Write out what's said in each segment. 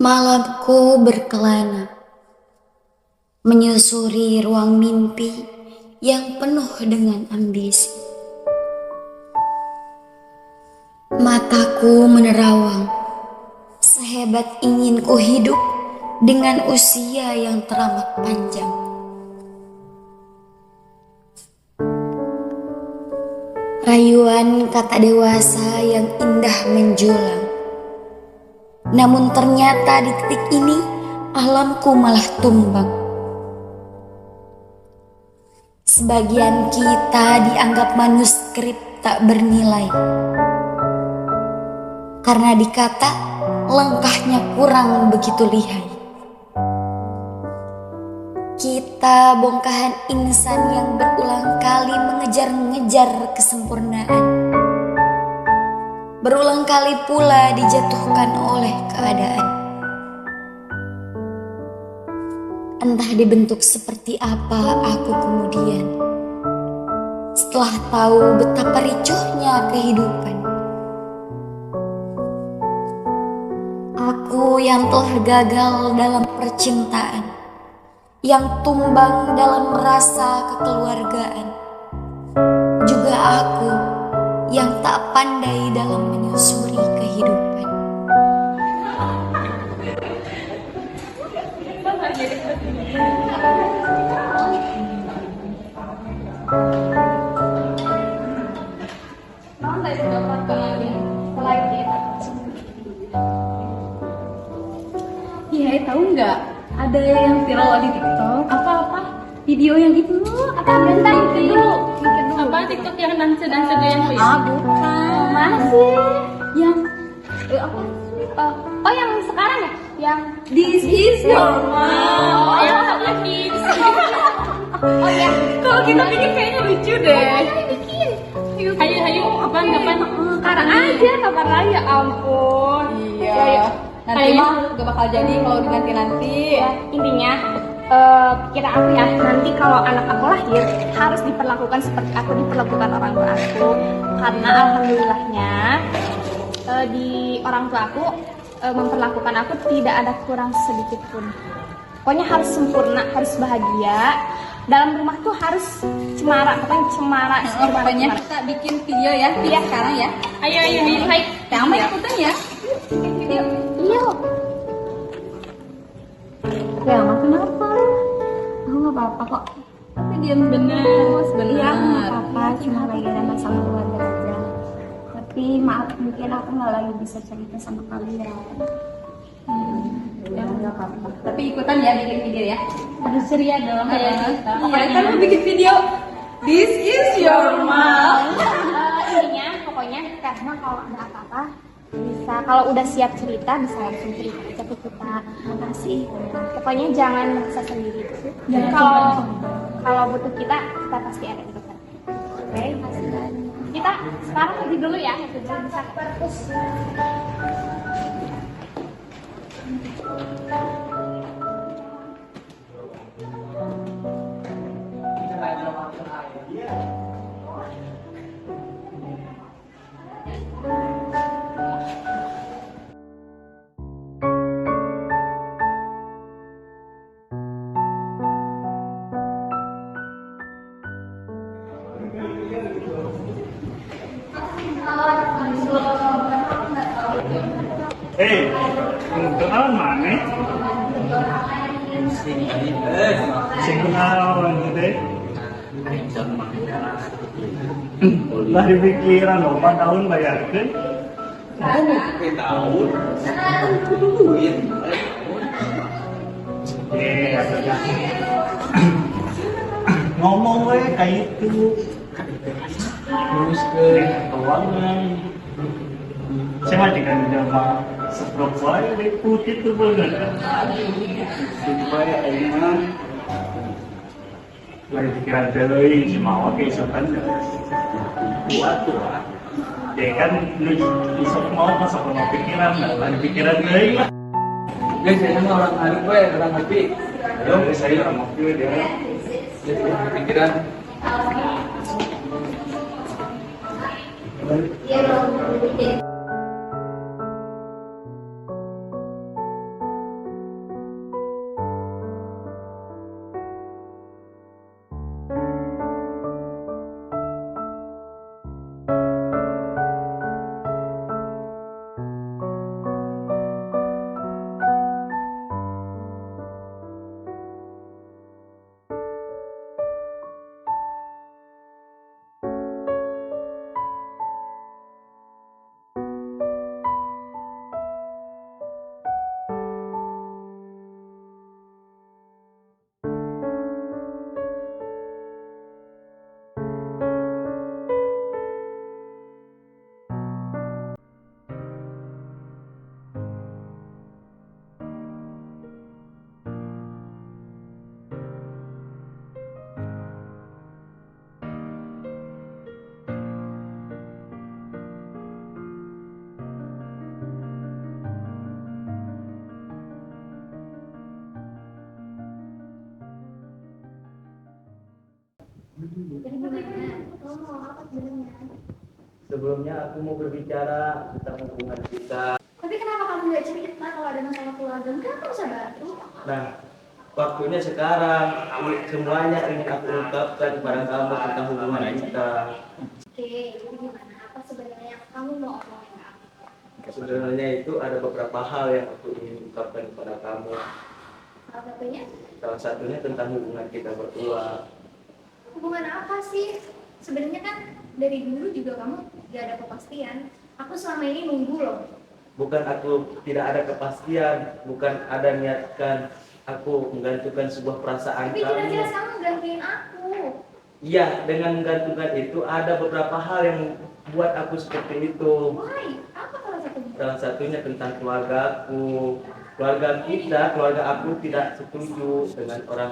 Malamku berkelana, menyusuri ruang mimpi yang penuh dengan ambisi. Mataku menerawang, sehebat ingin ku hidup dengan usia yang teramat panjang. Rayuan kata dewasa yang indah menjulang. Namun ternyata di titik ini alamku malah tumbang. Sebagian kita dianggap manuskrip tak bernilai karena dikata langkahnya kurang begitu lihai. Kita bongkahan insan yang berulang kali mengejar-ngejar kesempurnaan. Berulang kali pula dijatuhkan oleh keadaan. Entah dibentuk seperti apa aku kemudian, setelah tahu betapa ricuhnya kehidupan. Aku yang telah gagal dalam percintaan, yang tumbang dalam rasa kekeluargaan, juga aku yang tak pandai dalam menyusuri kehidupan. Iya, tahu nggak? Ada yang viral di TikTok. Apa-apa? Video yang itu apa? Bentar, mikir dulu. Apa TikTok yang dansa-dansa goyang itu? Bukan. Masih. Yang apa? Oh, yang sekarang ya? Yang This is normal. Oh, yang sama kids. Oh ya, kalau kita bikin kayaknya lucu deh. Ayo bikin. Hayu, kapan? Sekarang aja, kapan lagi? Ya ampun. Iya. Ya, nanti Ayo. mah gak bakal jadi kalau dinanti-nanti. Intinya pikiran aku ya, nanti kalau anak aku lahir harus diperlakukan seperti aku diperlakukan orang tua aku. Karena alhamdulillahnya di orang tua aku memperlakukan aku tidak ada kurang sedikit pun. Pokoknya harus sempurna, harus bahagia. Dalam rumah tuh harus cemara, pokoknya cemara. Pokoknya kita bikin video ya, Iya. sekarang ya. Ayo, hai. Jangan ikutan ya. Bikin video. Iya. Ya, mas kenapa? Aku nggak apa-apa kok. Tapi diam bener, mas bener. Iya, nggak apa-apa, cuma lagi ada masalah keluarga aja. Tapi maaf, mungkin aku nggak lagi bisa cerita sama kalian. Ya nggak apa-apa. Tapi ikutan ya bikin video ya. Harus ceria dong kayak kita. Pokoknya kan mau bikin video. This is your mom. Intinya pokoknya karena kalau ada apa-apa bisa, kalau udah siap cerita bisa langsung cerita aja ke kita. Makasih. Pokoknya jangan merasa sendiri. Dan kalau butuh kita pasti ada di depan. Oke, kita sekarang pergi dulu ya. Bisa perpus. Hei, kenalan mana? Sing kenalan gitu. Lah di pikiran lo, 4 tahun bayarkan. Ada ngomong we kayak itu. Terus ke keuangan. Saya mah dengan jamaah seprok wae deh putih tuh bener. Supaya emang lagi pikiran deui si mawa ke isokan kuat tuh. Ya kan lu isok mau masa mau pikiran lagi pikiran deui lah. Guys, saya mah orang ngaduk we, orang ngerti. Ayo saya orang mau dia. Jadi pikiran. Sebelumnya aku mau berbicara tentang hubungan kita. Tapi kenapa kamu nggak cerita kalau ada masalah keluarga? Mungkin aku bisa bantu. Nah, waktunya sekarang. Semuanya ingin aku ungkapkan kepada kamu tentang hubungan kita. Oke, jadi gimana? Apa sebenarnya yang kamu mau omongin? Sebenarnya itu ada beberapa hal yang aku ingin ungkapkan kepada kamu. Salah satunya, Salah satunya tentang hubungan kita berdua. hubungan apa sih? Sebenarnya kan dari dulu juga kamu gak ada kepastian. Aku selama ini nunggu loh. Bukan aku tidak ada kepastian, bukan ada niatkan aku menggantungkan sebuah perasaan Tapi jelas-jelas kamu. kamu gantiin aku. Iya, dengan menggantungkan itu ada beberapa hal yang buat aku seperti itu. Why? Apa salah satunya? Salah satunya tentang keluargaku. Keluarga kita, keluarga aku tidak setuju dengan orang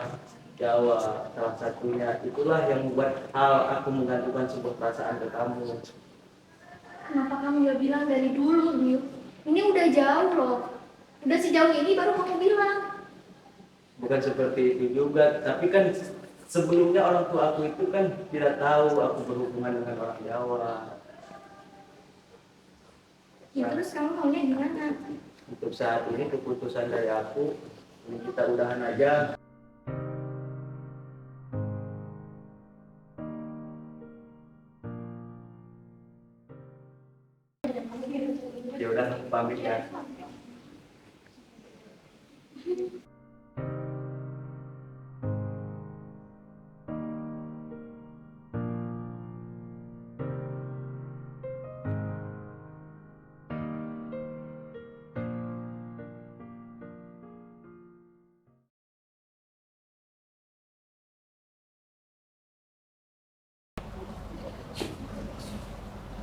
Jawa. Salah satunya itulah yang membuat hal aku menggantungkan sebuah perasaan ke kamu. Kenapa kamu gak bilang dari dulu, Biu? Ini udah jauh loh. Udah sejauh ini baru kamu bilang. Bukan seperti itu juga, tapi kan sebelumnya orang tua aku itu kan tidak tahu aku berhubungan dengan orang Jawa. Ya terus kamu maunya gimana? Untuk saat ini keputusan dari aku, ini kita udahan aja. Ya udah, aku pamit ya.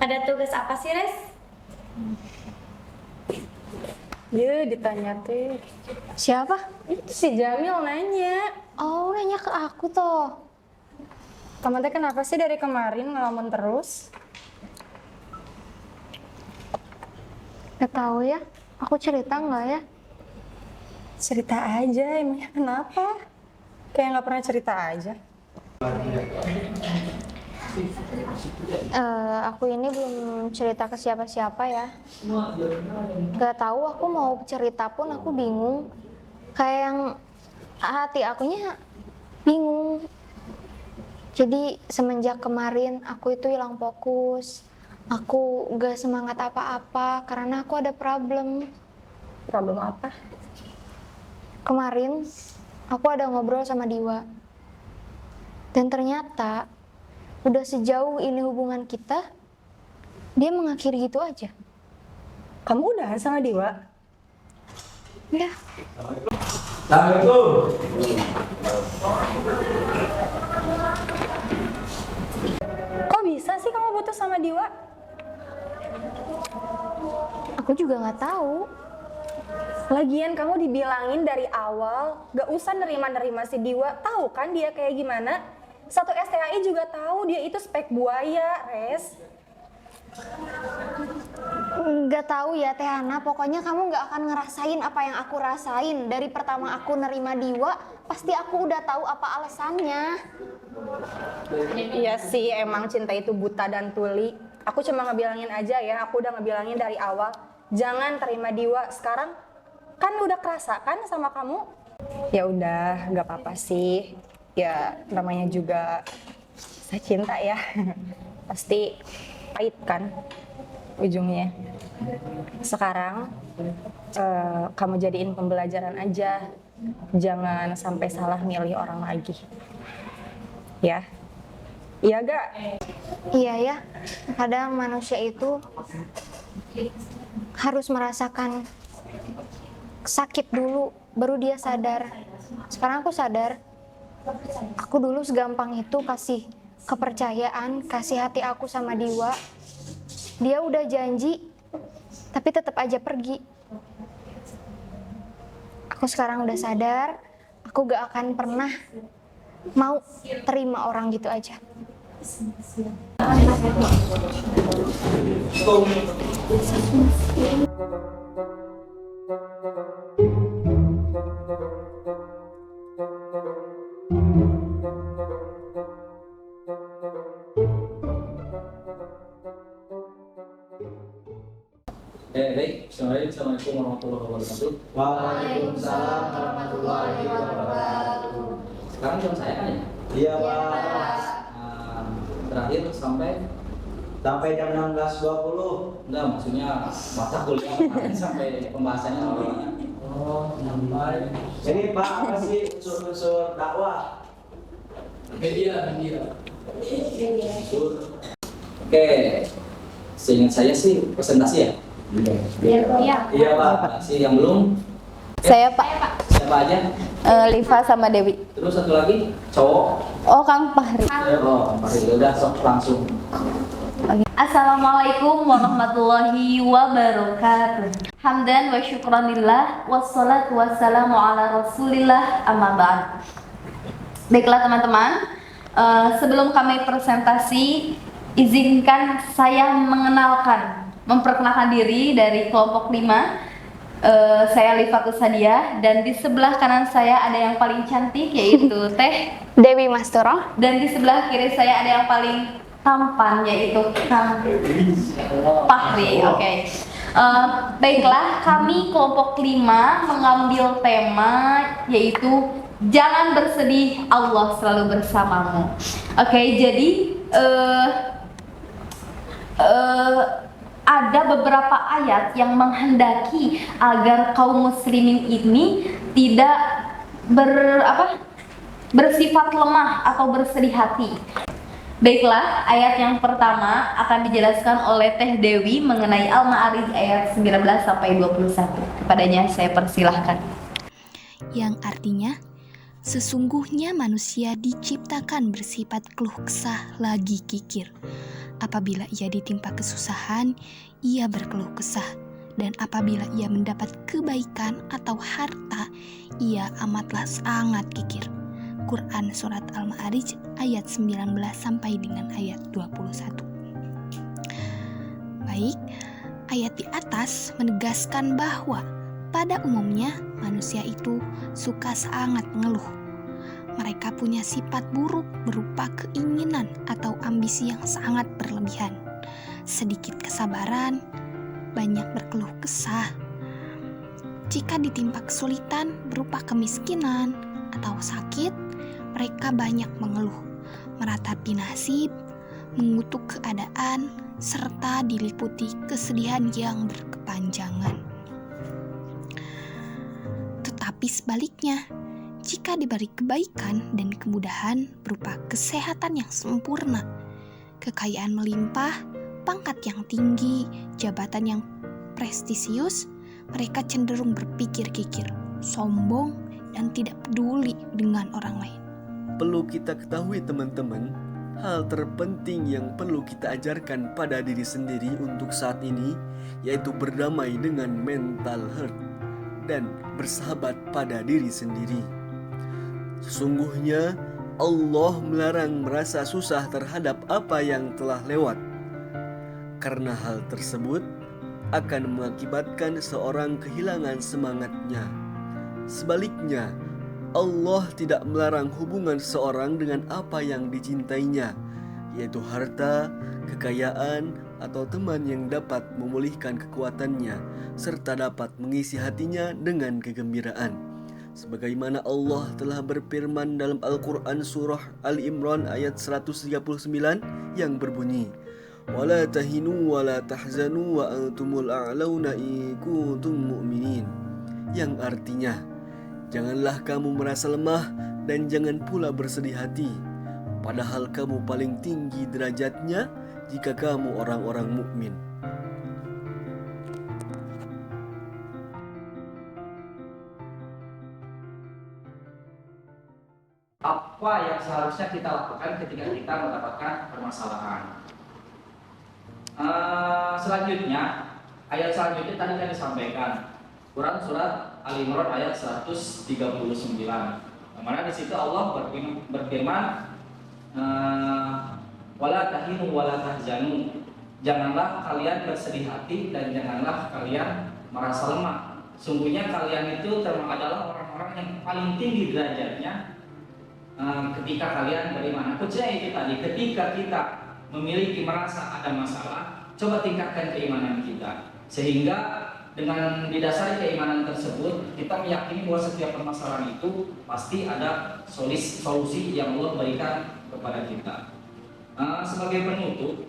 Ada tugas apa sih, Res? Ya ditanya teh. Siapa? Itu si Jamil nanya. Oh, nanya ke aku toh. Kamu teh kenapa sih dari kemarin ngelamun terus? Gak tahu ya. Aku cerita nggak ya? Cerita aja, emangnya kenapa? Kayak nggak pernah cerita aja. Aku ini belum cerita ke siapa-siapa ya. Gak tahu aku mau cerita pun aku bingung. Kayak yang hati akunya bingung. Jadi semenjak kemarin aku itu hilang fokus. Aku gak semangat apa-apa karena aku ada problem. Problem apa? Kemarin aku ada ngobrol sama Diwa. Dan ternyata udah sejauh ini hubungan kita, dia mengakhiri gitu aja. Kamu udah sama Diwa? Udah. Assalamualaikum. Kok bisa sih kamu putus sama Diwa? Aku juga nggak tahu. Lagian kamu dibilangin dari awal gak usah nerima-nerima si Diwa. Tahu kan dia kayak gimana? Satu STAI juga tahu dia itu spek buaya, Res. Nggak tahu ya Teh Hana, pokoknya kamu nggak akan ngerasain apa yang aku rasain. Dari pertama aku nerima Diwa, pasti aku udah tahu apa alasannya. Iya sih, emang cinta itu buta dan tuli. Aku cuma ngebilangin aja ya, aku udah ngebilangin dari awal. Jangan terima Diwa. Sekarang kan udah kerasa kan sama kamu? Ya udah, nggak apa-apa sih. Ya namanya juga saya cinta ya. Pasti pahit kan ujungnya. Sekarang kamu jadiin pembelajaran aja. Jangan sampai salah milih orang lagi. Ya. Iya gak? Iya ya, kadang manusia itu harus merasakan sakit dulu, baru dia sadar. Sekarang aku sadar, aku dulu segampang itu kasih kepercayaan, kasih hati aku sama Diwa. Dia udah janji, tapi tetap aja pergi. Aku sekarang udah sadar, aku gak akan pernah mau terima orang gitu aja. Assalamualaikum warahmatullahi wabarakatuh. Waalaikumsalam warahmatullahi wabarakatuh. Sekarang jam saya kan ya? Iya Pak. Terakhir sampai Jam 16.20. enggak, maksudnya mata kuliah kemarin sampai pembahasannya sampai mana? Oh, sampai Ini Pak, apa sih unsur-unsur dakwah? media. Oke, seingat saya sih presentasi ya. Iya. Pak. Presentasi yang belum. Saya Pak, Siapa aja? Liva sama Dewi. Terus satu lagi cowok. Oh, Kang Fahri. Oh, Fahri. Udah sok langsung. Assalamualaikum warahmatullahi wabarakatuh. Hamdan wa syukranillah wassalatu wassalamu ala rasulillah amma ba'd. Baiklah teman-teman, sebelum kami presentasi, izinkan saya memperkenalkan diri dari kelompok 5. Saya Lifatus Hadiah, dan di sebelah kanan saya ada yang paling cantik yaitu Teh, Dewi Masturo. dan di sebelah kiri saya ada yang paling tampan yaitu Kang Fahri. Oke. Baiklah, kami kelompok 5 mengambil tema yaitu jangan bersedih, Allah selalu bersamamu. Oke, jadi ada beberapa ayat yang menghendaki agar kaum muslimin ini tidak bersifat lemah atau bersedih hati. Baiklah, ayat yang pertama akan dijelaskan oleh Teh Dewi mengenai Al-Ma'arij ayat 19 sampai 21. Kepadanya saya persilahkan. Yang artinya, sesungguhnya manusia diciptakan bersifat keluh kesah lagi kikir. Apabila ia ditimpa kesusahan, ia berkeluh kesah. Dan apabila ia mendapat kebaikan atau harta, ia amatlah sangat kikir. Quran Surat Al-Ma'arij ayat 19 sampai dengan ayat 21. Baik, ayat di atas menegaskan bahwa pada umumnya manusia itu suka sangat mengeluh. Mereka punya sifat buruk berupa keinginan atau ambisi yang sangat berlebihan, sedikit kesabaran, banyak berkeluh kesah. Jika ditimpa kesulitan berupa kemiskinan atau sakit, mereka banyak mengeluh, meratapi nasib, mengutuk keadaan, serta diliputi kesedihan yang berkepanjangan. Tetapi sebaliknya, jika diberi kebaikan dan kemudahan berupa kesehatan yang sempurna, kekayaan melimpah, pangkat yang tinggi, jabatan yang prestisius, mereka cenderung berpikir kikir, sombong, dan tidak peduli dengan orang lain. Perlu kita ketahui teman-teman, hal terpenting yang perlu kita ajarkan pada diri sendiri untuk saat ini yaitu berdamai dengan mental health dan bersahabat pada diri sendiri. Sesungguhnya Allah melarang merasa susah terhadap apa yang telah lewat, karena hal tersebut akan mengakibatkan seorang kehilangan semangatnya. Sebaliknya, Allah tidak melarang hubungan seorang dengan apa yang dicintainya, yaitu harta, kekayaan, atau teman yang dapat memulihkan kekuatannya, serta dapat mengisi hatinya dengan kegembiraan. Sebagaimana Allah telah berfirman dalam Al-Quran Surah Al-Imran ayat 139 yang berbunyi, وَلَا تَهِنُوا وَلَا تَحْزَنُوا وَأَنْتُمُ الْأَعْلَوْنَ إِن كُنتُم مُؤْمِنِينَ, yang artinya, janganlah kamu merasa lemah dan jangan pula bersedih hati, padahal kamu paling tinggi derajatnya jika kamu orang-orang mukmin. Apa yang seharusnya kita lakukan ketika kita mendapatkan permasalahan? Selanjutnya, ayat selanjutnya tadi kan disampaikan Quran Surat Al-Imran ayat 139. Mana di situ Allah berfirman, wala tahinu wala tahzanu, janganlah kalian bersedih hati dan janganlah kalian merasa lemah. Sungguhnya kalian itu adalah orang-orang yang paling tinggi derajatnya ketika kalian beriman. Khususnya itu tadi, ketika kita merasa ada masalah, coba tingkatkan keimanan kita sehingga dengan didasari keimanan tersebut, kita meyakini bahwa setiap permasalahan itu pasti ada solusi yang Allah berikan kepada kita. Sebagai penutup,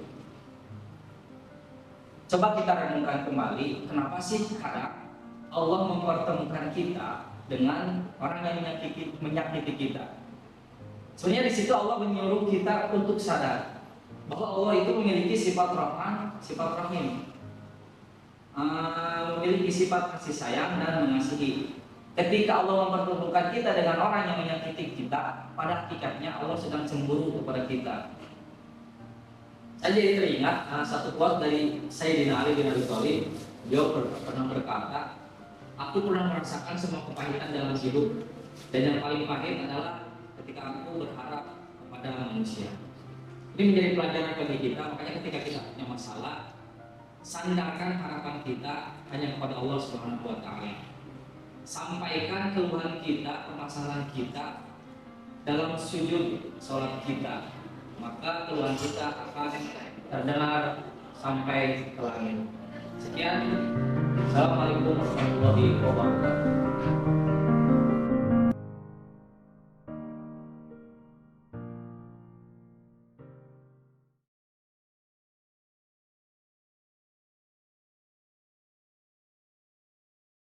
coba kita renungkan kembali, kenapa sih kadang Allah mempertemukan kita dengan orang yang menyakiti kita? Sebenarnya di situ Allah menyuruh kita untuk sadar bahwa Allah itu memiliki sifat Rahman, sifat Rahim, memiliki sifat kasih sayang dan mengasihi. Ketika Allah mempertemukan kita dengan orang yang menyakiti kita, pada hakikatnya Allah sedang cemburu kepada kita. Saya jadi teringat satu quote dari Sayyidina Ali bin Abi Thalib. Beliau pernah berkata, aku pernah merasakan semua kepahitan dalam hidup, dan yang paling pahit adalah ketika aku berharap kepada manusia. Ini menjadi pelajaran bagi kita. Makanya ketika kita punya masalah, sandarkan harapan kita hanya kepada Allah Subhanahu wa Ta'ala. Sampaikan keluhan kita, permasalahan kita dalam sujud sholat kita, maka keluhan kita akan terdengar sampai ke langit. Sekian, Assalamualaikum warahmatullahi wabarakatuh.